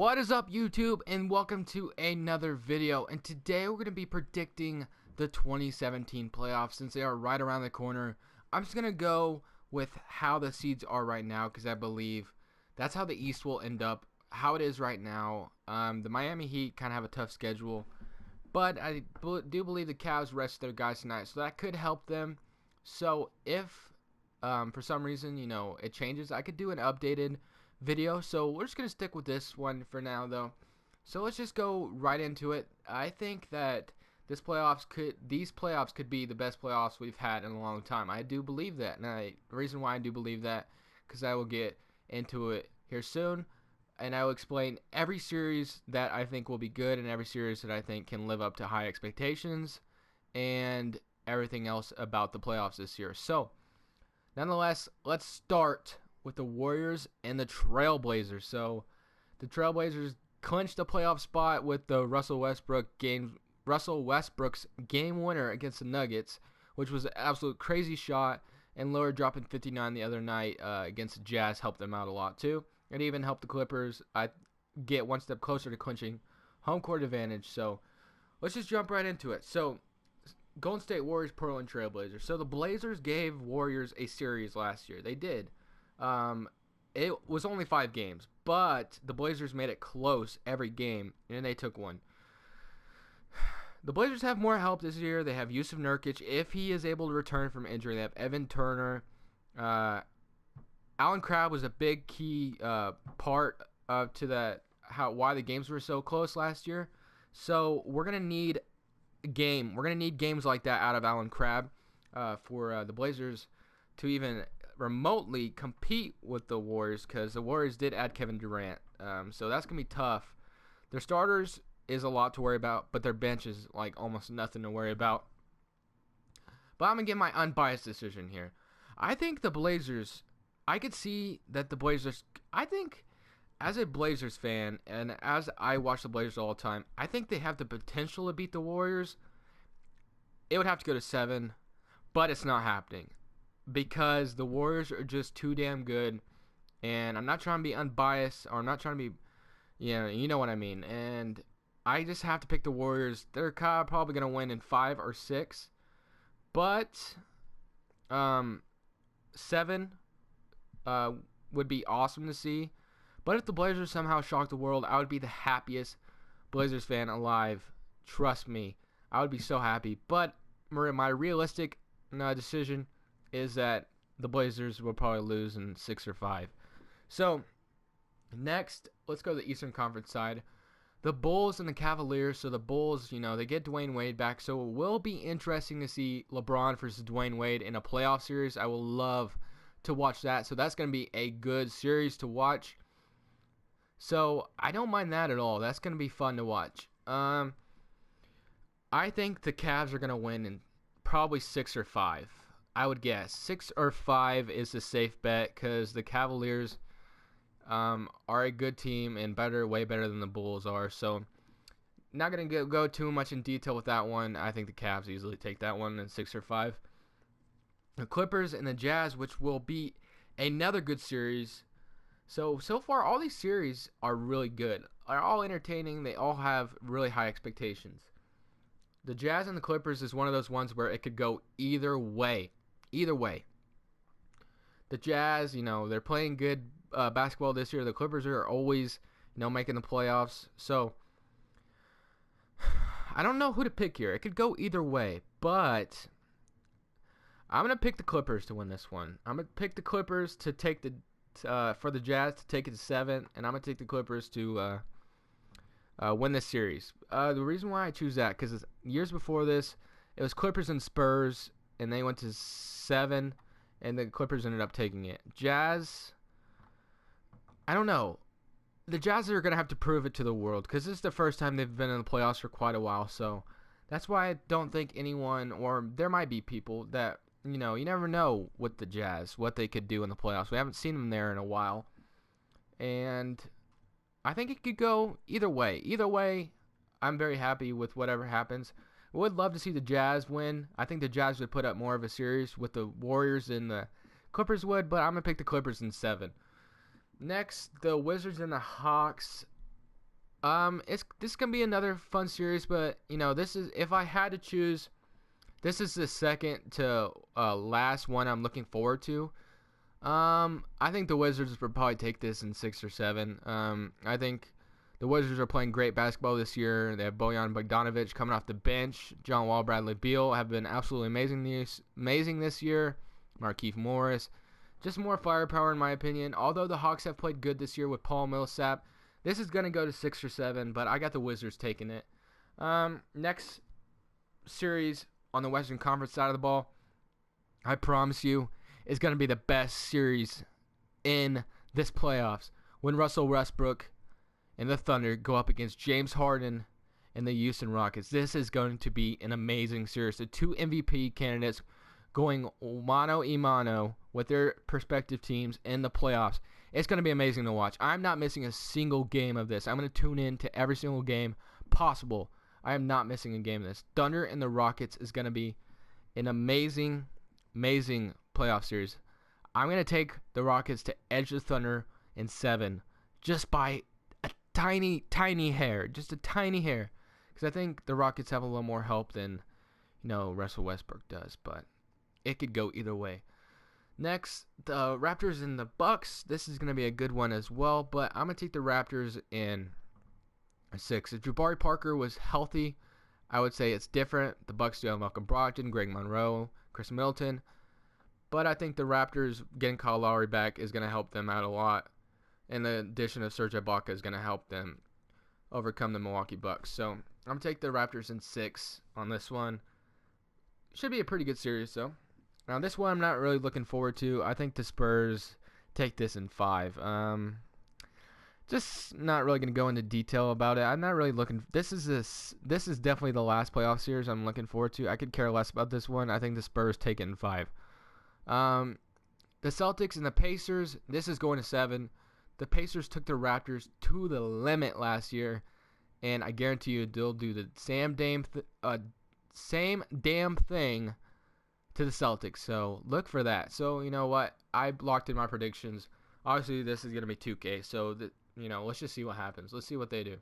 What is up, YouTube, and welcome to another video. And today we're going to be predicting the 2017 playoffs since they are right around the corner. I'm just going to go with how the seeds are right now because I believe that's how the East will end up, how it is right now. The Miami Heat kind of have a tough schedule, but I do believe the Cavs rest their guys tonight, so that could help them. So if for some reason, it changes, I could do an updated video. So we're just going to stick with this one for now, though. So let's just go right into it. I think that these playoffs could be the best playoffs we've had in a long time. I do believe that. And the reason why I do believe that, because I will get into it here soon. And I will explain every series that I think will be good and every series that I think can live up to high expectations and everything else about the playoffs this year. So, nonetheless, let's start with the Warriors and the Trailblazers. So, the Trailblazers clinched a playoff spot with the Russell Westbrook's game winner against the Nuggets, which was an absolute crazy shot. And Lillard dropping 59 the other night against the Jazz helped them out a lot too. It even helped the Clippers get one step closer to clinching home court advantage. So, let's just jump right into it. So, Golden State Warriors, Portland Trailblazers. So the Blazers gave Warriors a series last year. They did. It was only 5 games, but the Blazers made it close every game, and they took one. The Blazers have more help this year. They have Yusuf Nurkic if he is able to return from injury. They have Evan Turner. Allen Crabbe was a big key part to that why the games were so close last year. So we're gonna need games like that out of Allen Crabbe for the Blazers to even remotely compete with the Warriors, because the Warriors did add Kevin Durant. So that's going to be tough. Their starters is a lot to worry about, but their bench is like almost nothing to worry about. But I'm going to give my unbiased decision here. I think the Blazers, I could see that the Blazers, I think as a Blazers fan, and as I watch the Blazers all the time, I think they have the potential to beat the Warriors. It would have to go to 7, but it's not happening because the Warriors are just too damn good. And I'm not trying to be unbiased, or I'm not trying to be, you know what I mean. And I just have to pick the Warriors. They're probably going to win in 5 or 6, but 7 would be awesome to see. But if the Blazers somehow shock the world, I would be the happiest Blazers fan alive. Trust me, I would be so happy. But my realistic decision is that the Blazers will probably lose in 6 or 5. So, next, let's go to the Eastern Conference side. The Bulls and the Cavaliers. So the Bulls, they get Dwayne Wade back. So it will be interesting to see LeBron versus Dwayne Wade in a playoff series. I will love to watch that. So that's going to be a good series to watch. So I don't mind that at all. That's going to be fun to watch. I think the Cavs are going to win in probably 6 or 5. I would guess 6 or 5 is a safe bet because the Cavaliers are a good team and way better than the Bulls are. So not going to go too much in detail with that one. I think the Cavs easily take that one in 6 or 5. The Clippers and the Jazz, which will be another good series. So far, all these series are really good. They're all entertaining. They all have really high expectations. The Jazz and the Clippers is one of those ones where it could go either way. Either way. The Jazz, they're playing good basketball this year. The Clippers are always, making the playoffs. So, I don't know who to pick here. It could go either way. But I'm going to pick the Clippers to win this one. I'm going to pick the Clippers to take for the Jazz to take it to 7. And I'm going to take the Clippers to win this series. The reason why I choose that, because years before this, it was Clippers and Spurs, and they went to 7, and the Clippers ended up taking it. Jazz, I don't know. The Jazz are going to have to prove it to the world, because this is the first time they've been in the playoffs for quite a while, so that's why I don't think anyone, or there might be people that, you never know with the Jazz, what they could do in the playoffs. We haven't seen them there in a while, and I think it could go either way. Either way, I'm very happy with whatever happens. I would love to see the Jazz win. I think the Jazz would put up more of a series with the Warriors than the Clippers would, but I'm going to pick the Clippers in 7. Next, the Wizards and the Hawks. It's this gonna be another fun series, but this is if I had to choose, this is the second to last one I'm looking forward to. I think the Wizards would probably take this in 6 or 7. I think the Wizards are playing great basketball this year. They have Bojan Bogdanovic coming off the bench. John Wall, Bradley Beal have been absolutely amazing this year. Markieff Morris. Just more firepower in my opinion. Although the Hawks have played good this year with Paul Millsap, this is going to go to 6 or 7, but I got the Wizards taking it. Next series on the Western Conference side of the ball, I promise you, is going to be the best series in this playoffs when Russell Westbrook and the Thunder go up against James Harden and the Houston Rockets. This is going to be an amazing series. The two MVP candidates going mano a mano with their respective teams in the playoffs. It's going to be amazing to watch. I'm not missing a single game of this. I'm going to tune in to every single game possible. I am not missing a game of this. Thunder and the Rockets is going to be an amazing playoff series. I'm going to take the Rockets to edge the Thunder in 7 just by a tiny hair. Just a tiny hair. Because I think the Rockets have a little more help than, Russell Westbrook does. But it could go either way. Next, the Raptors and the Bucks. This is going to be a good one as well. But I'm going to take the Raptors in 6. If Jabari Parker was healthy, I would say it's different. The Bucks do have Malcolm Brogdon, Greg Monroe, Chris Middleton. But I think the Raptors getting Kyle Lowry back is going to help them out a lot. And the addition of Serge Ibaka is going to help them overcome the Milwaukee Bucks. So I'm going to take the Raptors in 6 on this one. Should be a pretty good series, though. Now, this one I'm not really looking forward to. I think the Spurs take this in 5. Just not really going to go into detail about it. I'm not really looking. This is definitely the last playoff series I'm looking forward to. I could care less about this one. I think the Spurs take it in 5. The Celtics and the Pacers. This is going to 7. The Pacers took the Raptors to the limit last year, and I guarantee you they'll do the same damn thing to the Celtics. So look for that. So you know what? I locked in my predictions. Obviously, this is going to be 2K. So let's just see what happens. Let's see what they do.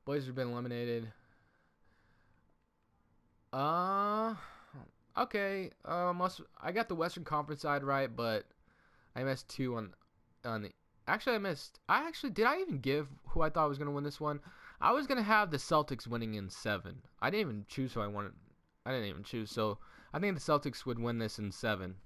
Blazers have been eliminated. Okay. I got the Western Conference side right, but I missed 2 on the. Actually, did I even give who I thought was going to win this one? I was going to have the Celtics winning in 7. I didn't even choose who I wanted. I didn't even choose. So I think the Celtics would win this in 7.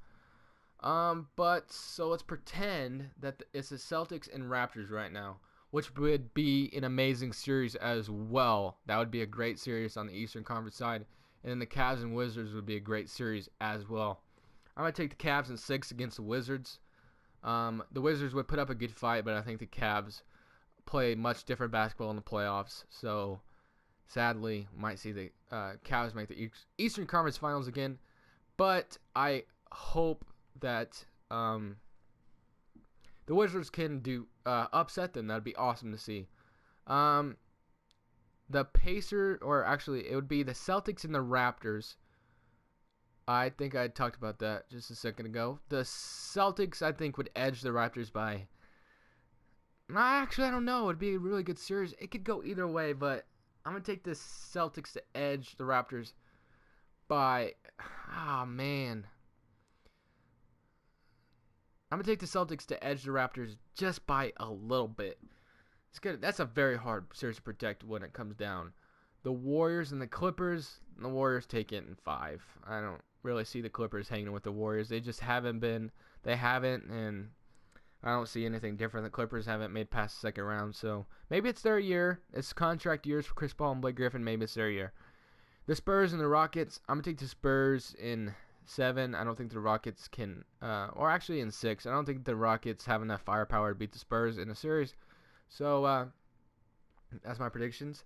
But so let's pretend that it's the Celtics and Raptors right now, which would be an amazing series as well. That would be a great series on the Eastern Conference side. And then the Cavs and Wizards would be a great series as well. I'm going to take the Cavs in 6 against the Wizards. The Wizards would put up a good fight, but I think the Cavs play much different basketball in the playoffs. So, sadly, might see the Cavs make the Eastern Conference Finals again. But I hope that the Wizards can upset them. That'd be awesome to see. The Pacers, or actually, it would be the Celtics and the Raptors. I think I talked about that just a second ago. The Celtics, I think, would edge the Raptors by. Actually, I don't know. It would be a really good series. It could go either way, but I'm going to take the Celtics to edge the Raptors by. Man. I'm going to take the Celtics to edge the Raptors just by a little bit. It's good. That's a very hard series to protect when it comes down. The Warriors and the Clippers. The Warriors take it in 5. I don't really see the Clippers hanging with the Warriors. They just haven't been. They haven't, and I don't see anything different. The Clippers haven't made past the second round, so maybe it's their year. It's contract years for Chris Paul and Blake Griffin. Maybe it's their year. The Spurs and the Rockets. I'm going to take the Spurs in 7. I don't think the Rockets can, or actually in 6. I don't think the Rockets have enough firepower to beat the Spurs in a series. So that's my predictions.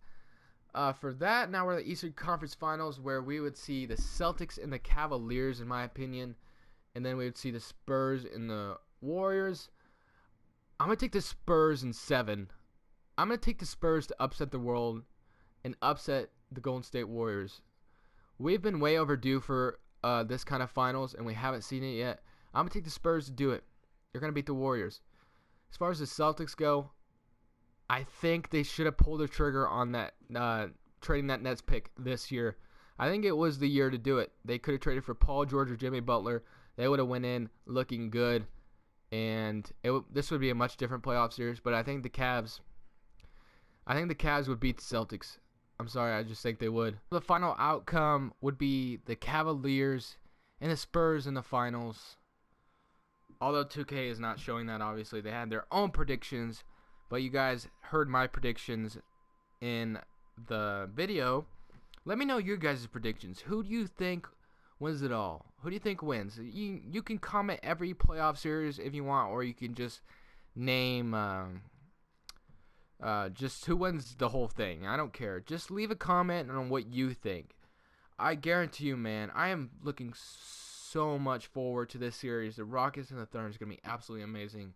For that, now we're at the Eastern Conference Finals, where we would see the Celtics and the Cavaliers, in my opinion, and then we would see the Spurs and the Warriors. I'm going to take the Spurs in 7. I'm going to take the Spurs to upset the world and upset the Golden State Warriors. We've been way overdue for this kind of finals, and we haven't seen it yet. I'm going to take the Spurs to do it. They're going to beat the Warriors. As far as the Celtics go, I think they should have pulled the trigger on that trading that Nets pick this year. I think it was the year to do it. They could have traded for Paul George or Jimmy Butler. They would have went in looking good, and this would be a much different playoff series. But I think the Cavs would beat the Celtics. I'm sorry, I just think they would. The final outcome would be the Cavaliers and the Spurs in the finals. Although 2K is not showing that, obviously. They had their own predictions, but you guys heard my predictions in the video. Let me know your guys' predictions. Who do you think wins it all? Who do you think wins? You can comment every playoff series if you want, or you can just name just who wins the whole thing. I don't care. Just leave a comment on what you think. I guarantee you, man, I am looking so much forward to this series. The Rockets and the Thunder is going to be absolutely amazing.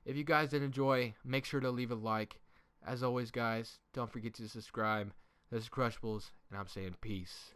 If you guys did enjoy, make sure to leave a like. As always, guys, don't forget to subscribe. This is Crushables, and I'm saying peace.